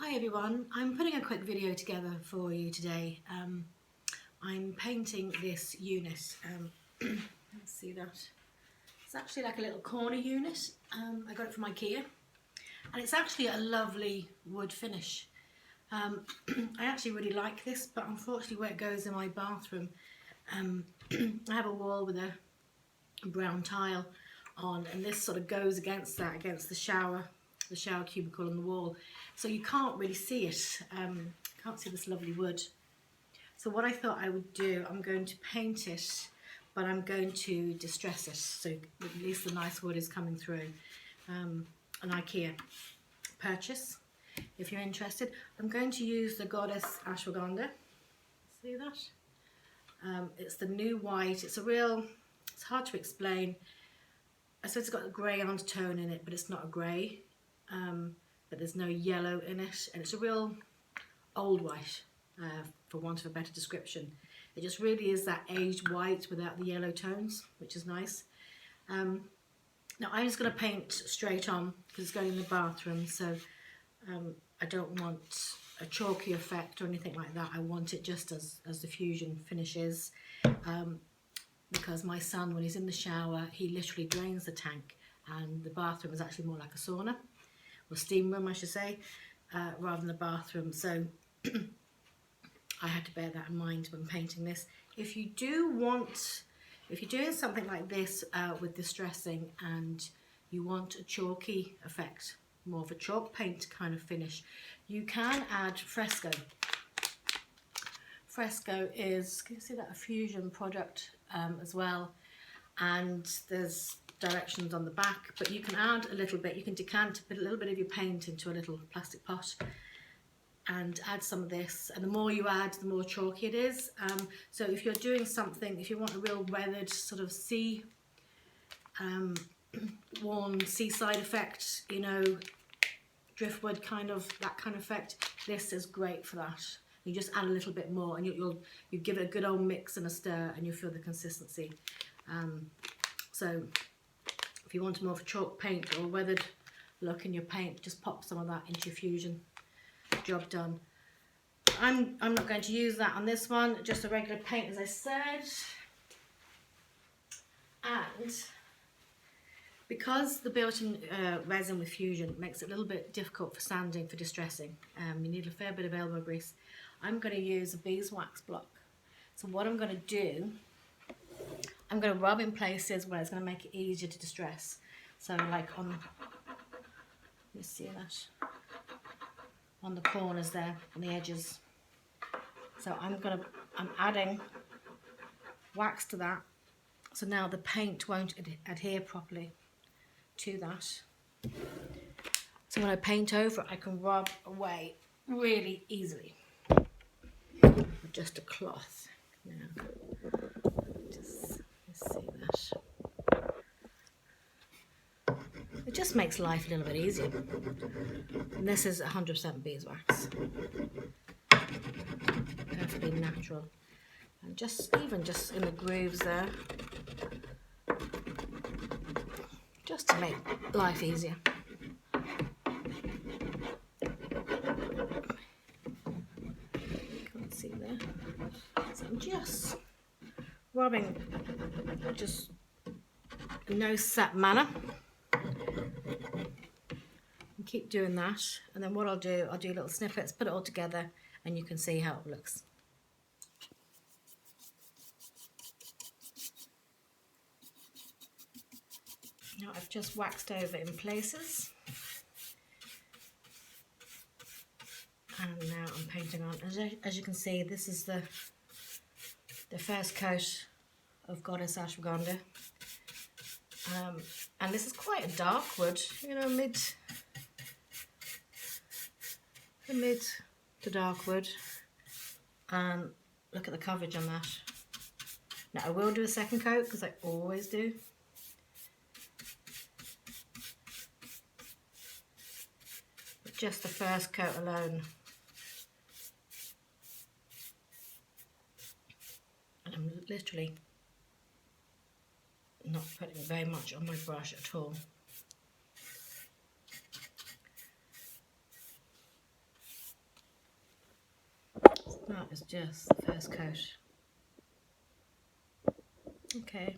Hi everyone, I'm putting a quick video together for you today. I'm painting this unit. Let's see that. It's actually like a little corner unit. I got it from IKEA and it's actually a lovely wood finish. I actually really like this, but unfortunately where it goes in my bathroom, I have a wall with a brown tile on, and this sort of goes against that, against the shower cubicle on the wall, so you can't really see it. Can't see this lovely wood. So what I thought I would do, I'm going to paint it, but I'm going to distress it, so at least the nice wood is coming through. An IKEA purchase, if you're interested. I'm going to use the Goddess Ashwagandha. See that? It's the new white. It's hard to explain. I suppose it's got a grey undertone in it, but it's not a grey. But there's no yellow in it, and it's a real old white, for want of a better description. It just really is that aged white without the yellow tones, which is nice. Now I'm just going to paint straight on because it's going in the bathroom, so I don't want a chalky effect or anything like that. I want it just as the fusion finish is, because my son, when he's in the shower, he literally drains the tank, and the bathroom is actually more like a sauna, or steam room I should say, rather than a bathroom. So I had to bear that in mind when painting this. If you're doing something like this with distressing and you want a chalky effect, more of a chalk paint kind of finish, you can add Fresco. Fresco is, can you see that, a fusion product as well, and there's directions on the back, but you can add a little bit, you can decant a little bit of your paint into a little plastic pot and add some of this, and the more you add, the more chalky it is. So if you're doing something, if you want a real weathered sort of worn seaside effect, you know, driftwood kind of, that kind of effect, this is great for that. You just add a little bit more, and you give it a good old mix and a stir, and you'll feel the consistency. So if you want more of a chalk paint or weathered look in your paint, just pop some of that into your fusion. Job done. I'm not going to use that on this one, just a regular paint as I said. And because the built-in resin with fusion makes it a little bit difficult for sanding, for distressing, you need a fair bit of elbow grease, I'm going to use a beeswax block. So what I'm going to do, I'm going to rub in places where it's going to make it easier to distress. So like on, you see that? On the corners there, on the edges. So I'm adding wax to that. So now the paint won't adhere properly to that. So when I paint over, I can rub away really easily with just a cloth. Now, let's see that. It just makes life a little bit easier. And this is 100% beeswax. Perfectly natural. And even just in the grooves there, just to make life easier. Can't see there. So I'm just rubbing, just in no set manner. And keep doing that, and then what I'll do little snippets, put it all together, and you can see how it looks. Now I've just waxed over in places, and now I'm painting on. As you can see, this is the first coat of Goddess Ashwagandha, and this is quite a dark wood, you know, mid to dark wood, and look at the coverage on that. Now I will do a second coat because I always do. But just the first coat alone, and I'm literally not putting very much on my brush at all. That is just the first coat. Okay.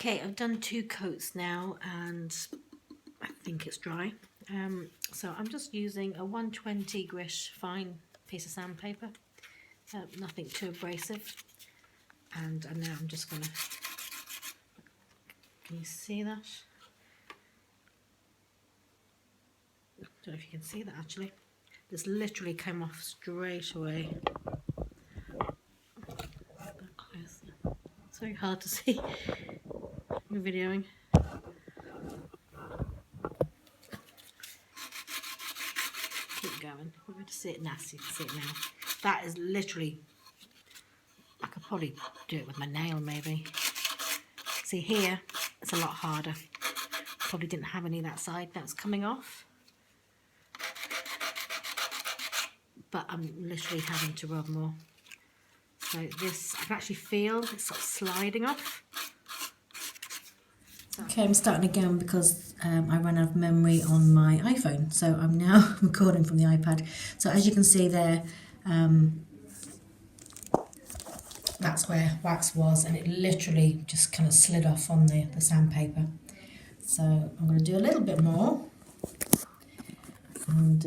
Okay, I've done 2 coats now and I think it's dry. So I'm just using a 120 grit fine piece of sandpaper, nothing too abrasive. And now I'm just going to, can you see that? I don't know if you can see that actually. This literally came off straight away. It's very hard to see. You're videoing. Keep going. We're going to see it now. So you can see it now. That is literally, I could probably do it with my nail maybe. See here, it's a lot harder. Probably didn't have any that side that's coming off. But I'm literally having to rub more. So this, I can actually feel it's sort of sliding off. Okay, I'm starting again because I ran out of memory on my iPhone. So I'm now recording from the iPad. So as you can see there, that's where wax was, and it literally just kind of slid off on the sandpaper. So I'm going to do a little bit more. And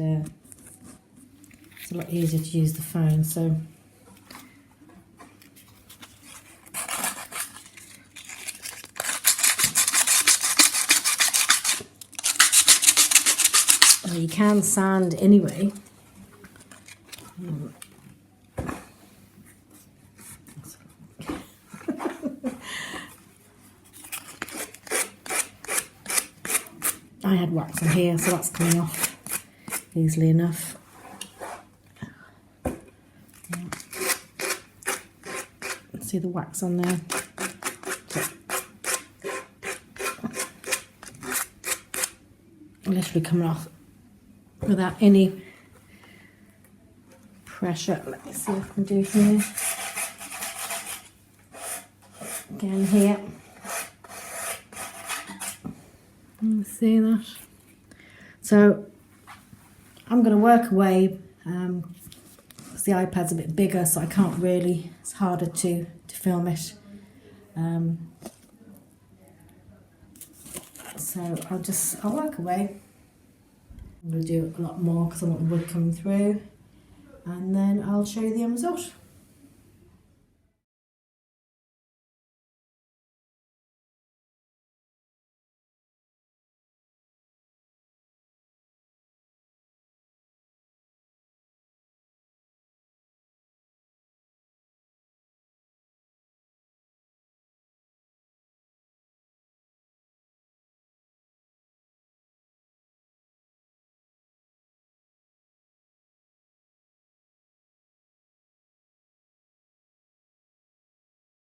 it's a lot easier to use the phone. So you can sand anyway. I had wax on here, so that's coming off easily enough. See the wax on there. Literally coming off without any pressure. Let me see what I can do here. Again here. See that? So I'm going to work away. Because the iPad's a bit bigger, so I can't really. It's harder to film it. So I'll work away. I'm going to do a lot more because I want the wood coming through, and then I'll show you the end result.